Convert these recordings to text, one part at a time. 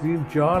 3-4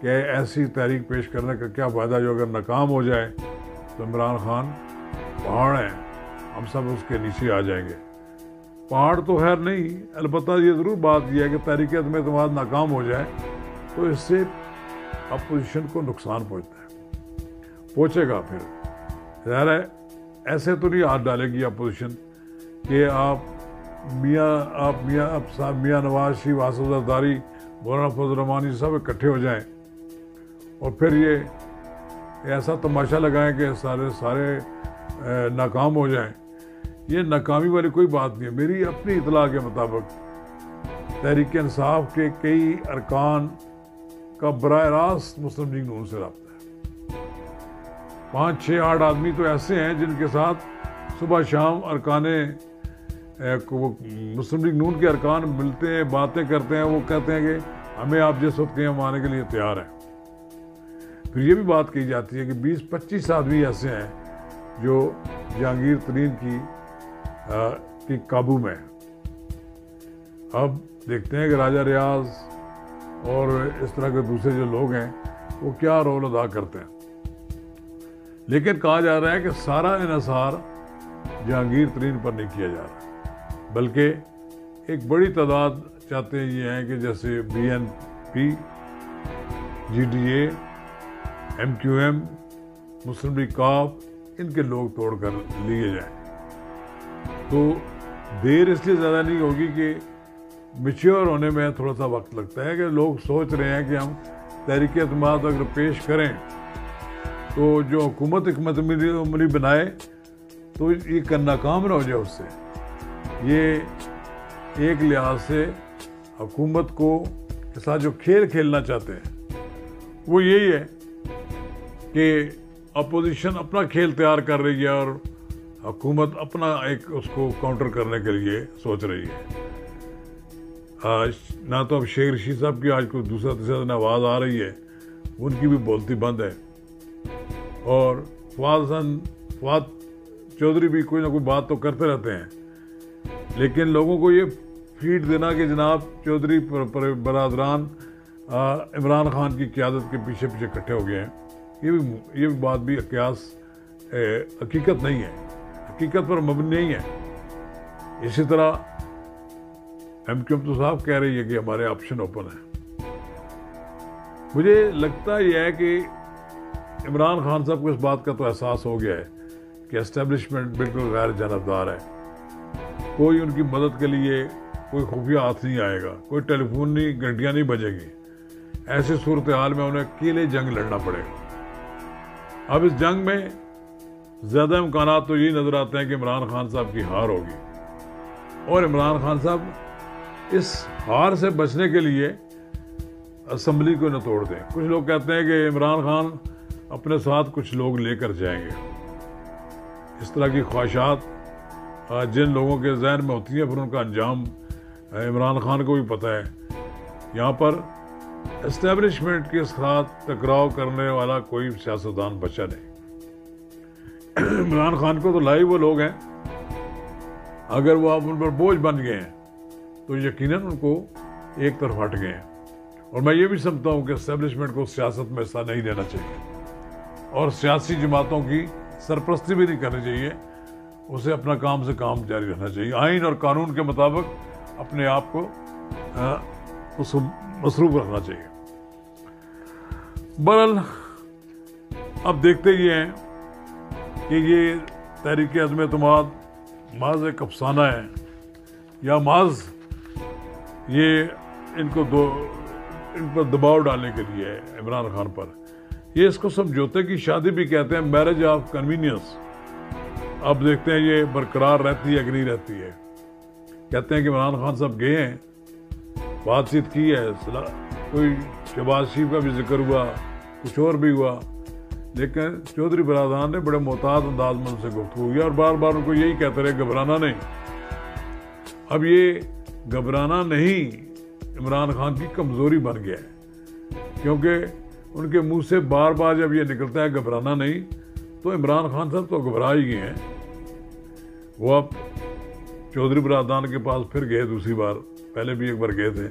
کہ ایسی تحریک پیش کرنے کا کیا فائدہ جو اگر ناکام ہو جائے تو عمران خان پہاڑ ہیں، ہم سب اس کے نیچے آ جائیں گے۔ پہاڑ تو خیر نہیں، البتہ یہ ضرور بات یہ ہے کہ تحریک عدم اعتماد ناکام ہو جائے تو اس سے اپوزیشن کو نقصان پہنچے گا۔ پھر ظاہر ہے ایسے تو نہیں ہاتھ ڈالے گی اپوزیشن کہ آپ میاں نواز شریف، آصف زرداری، مولانا فضل الرحمن سب اکٹھے ہو جائیں اور پھر یہ ایسا تماشا لگائیں کہ سارے ناکام ہو جائیں۔ یہ ناکامی والی کوئی بات نہیں ہے۔ میری اپنی اطلاع کے مطابق تحریک انصاف کے کئی ارکان کا براہ راست مسلم لیگ نون سے رابطہ ہے۔ 5 6 8 آدمی تو ایسے ہیں جن کے ساتھ صبح شام ارکان مسلم لیگ نون کے ارکان ملتے ہیں، باتیں کرتے ہیں، وہ کہتے ہیں کہ ہمیں آپ جس وقت کہیں ہم آنے کے لیے تیار ہیں۔ پھر یہ بھی بات کہی جاتی ہے کہ 20-25 آدمی ایسے ہیں جو جہانگیر ترین کی قابو میں ہیں۔ اب دیکھتے ہیں کہ راجہ ریاض اور اس طرح کے دوسرے جو لوگ ہیں وہ کیا رول ادا کرتے ہیں، لیکن کہا جا رہا ہے کہ سارا انحصار جہانگیر ترین پر نہیں کیا جا رہا، بلکہ ایک بڑی تعداد چاہتے ہیں یہ ہیں کہ جیسے BNP، GDA، MQM، مسلم لیگ کاف، ان کے لوگ توڑ کر لیے جائیں۔ تو دیر اس لیے زیادہ نہیں ہوگی کہ میچیور ہونے میں تھوڑا سا وقت لگتا ہے، کہ لوگ سوچ رہے ہیں کہ ہم تحریک اعتماد اگر پیش کریں تو جو حکومت عملی بنائے تو یہ ناکام نہ ہو جائے اس سے۔ یہ ایک لحاظ سے حکومت کے ساتھ جو کھیل کھیلنا چاہتے ہیں وہ یہی ہے کہ اپوزیشن اپنا کھیل تیار کر رہی ہے اور حکومت اپنا ایک اس کو کاؤنٹر کرنے کے لیے سوچ رہی ہے۔ نہ تو اب شیخ رشید صاحب کی آج کوئی دوسرا تیسرا دن آواز آ رہی ہے، ان کی بھی بولتی بند ہے، اور فواد چودھری بھی کوئی نہ کوئی بات تو کرتے رہتے ہیں، لیکن لوگوں کو یہ فیڈ دینا کہ جناب چودھری برادران عمران خان کی قیادت کے پیچھے اکٹھے ہو گئے ہیں، یہ بھی بات بھی اقیاس حقیقت نہیں ہے، حقیقت پر مبنی نہیں ہے۔ اسی طرح MQM تو صاحب کہہ رہی ہے کہ ہمارے آپشن اوپن ہیں۔ مجھے لگتا یہ ہے کہ عمران خان صاحب کو اس بات کا تو احساس ہو گیا ہے کہ اسٹیبلشمنٹ بالکل غیر جانبدار ہے، کوئی ان کی مدد کے لیے کوئی خفیہ ہاتھ نہیں آئے گا، کوئی ٹیلی فون نہیں، گھنٹیاں نہیں بجے گی۔ ایسی صورتحال میں انہیں اکیلے جنگ لڑنا پڑے گا۔ اب اس جنگ میں زیادہ امکانات تو یہ نظر آتے ہیں کہ عمران خان صاحب کی ہار ہوگی، اور عمران خان صاحب اس ہار سے بچنے کے لیے اسمبلی کو نہ توڑ دیں۔ کچھ لوگ کہتے ہیں کہ عمران خان اپنے ساتھ کچھ لوگ لے کر جائیں گے۔ اس طرح کی خواہشات جن لوگوں کے ذہن میں ہوتی ہیں پھر ان کا انجام عمران خان کو بھی پتہ ہے۔ یہاں پر اسٹیبلشمنٹ کے ساتھ ٹکراؤ کرنے والا کوئی سیاستدان بچا نہیں۔ عمران خان کو تو لائے وہ لوگ ہیں، اگر وہ آپ ان پر بوجھ بن گئے ہیں تو یقیناً ان کو ایک طرف ہٹ گئے ہیں۔ اور میں یہ بھی سمجھتا ہوں کہ اسٹیبلشمنٹ کو سیاست میں حصہ نہیں لینا چاہیے اور سیاسی جماعتوں کی سرپرستی بھی نہیں کرنی چاہیے، اسے اپنا کام سے کام جاری رکھنا چاہیے، آئین اور قانون کے مطابق اپنے آپ کو مصروف رکھنا چاہیے۔ بہرحال اب دیکھتے ہی ہیں کہ یہ تحریک عدم اعتماد محض ایک افسانہ ہے یا محض یہ ان پر دباؤ ڈالنے کے لیے ہے عمران خان پر۔ یہ اس کو سمجھوتے کی شادی بھی کہتے ہیں، میرج آف کنوینئنس۔ اب دیکھتے ہیں یہ برقرار رہتی ہے کہ نہیں رہتی ہے۔ کہتے ہیں کہ عمران خان صاحب گئے ہیں، بات چیت کی ہے، کوئی شہباز شریف کا بھی ذکر ہوا، کچھ اور بھی ہوا، لیکن چودھری برادران نے بڑے محتاط انداز میں ان سے گفتگو کی اور بار بار ان کو یہی کہتے رہے گھبرانا نہیں۔ اب یہ گھبرانا نہیں عمران خان کی کمزوری بن گیا ہے، کیونکہ ان کے منہ سے بار بار جب یہ نکلتا ہے گھبرانا نہیں تو عمران خان صاحب تو گھبرا ہی گئے ہیں۔ وہ اب چودھری برادران کے پاس پھر گئے دوسری بار، پہلے بھی ایک بار گئے تھے۔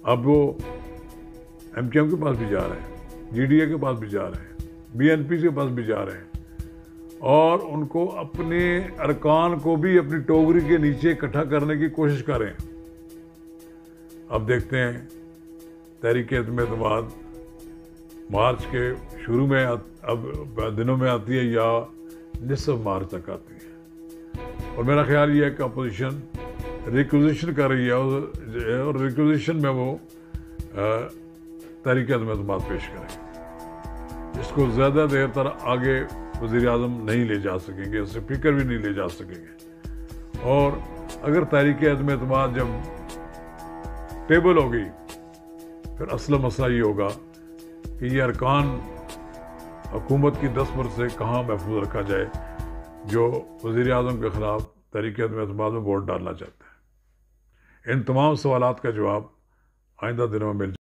اب وہ ایم کیو ایم کے پاس بھی جا رہے ہیں، جی ڈی اے کے پاس بھی جا رہے ہیں، بی این پی کے پاس بھی جا رہے ہیں، اور ان کو اپنے ارکان کو بھی اپنی ٹوکری کے نیچے اکٹھا کرنے کی کوشش کر رہے ہیں۔ اب دیکھتے ہیں تحریک عدم اعتماد مارچ کے شروع میں اب دنوں میں آتی ہے یا نصف مارچ تک آتی ہے، اور میرا خیال یہ ہے کہ اپوزیشن ریکوزیشن کر رہی ہے، اور ریکوزیشن میں وہ تحریک عدم اعتماد پیش کرے۔ اس کو زیادہ دیر تک آگے وزیر اعظم نہیں لے جا سکیں گے، اسپیکر بھی نہیں لے جا سکیں گے، اور اگر تحریک عدم اعتماد جب ٹیبل ہو گئی پھر اصل مسئلہ یہ ہوگا کہ یہ ارکان حکومت کی دستبرد سے کہاں محفوظ رکھا جائے جو وزیر اعظم کے خلاف تحریک عدم اعتماد میں ووٹ ڈالنا چاہتے ہیں۔ ان تمام سوالات کا جواب آئندہ دنوں میں مل جائے۔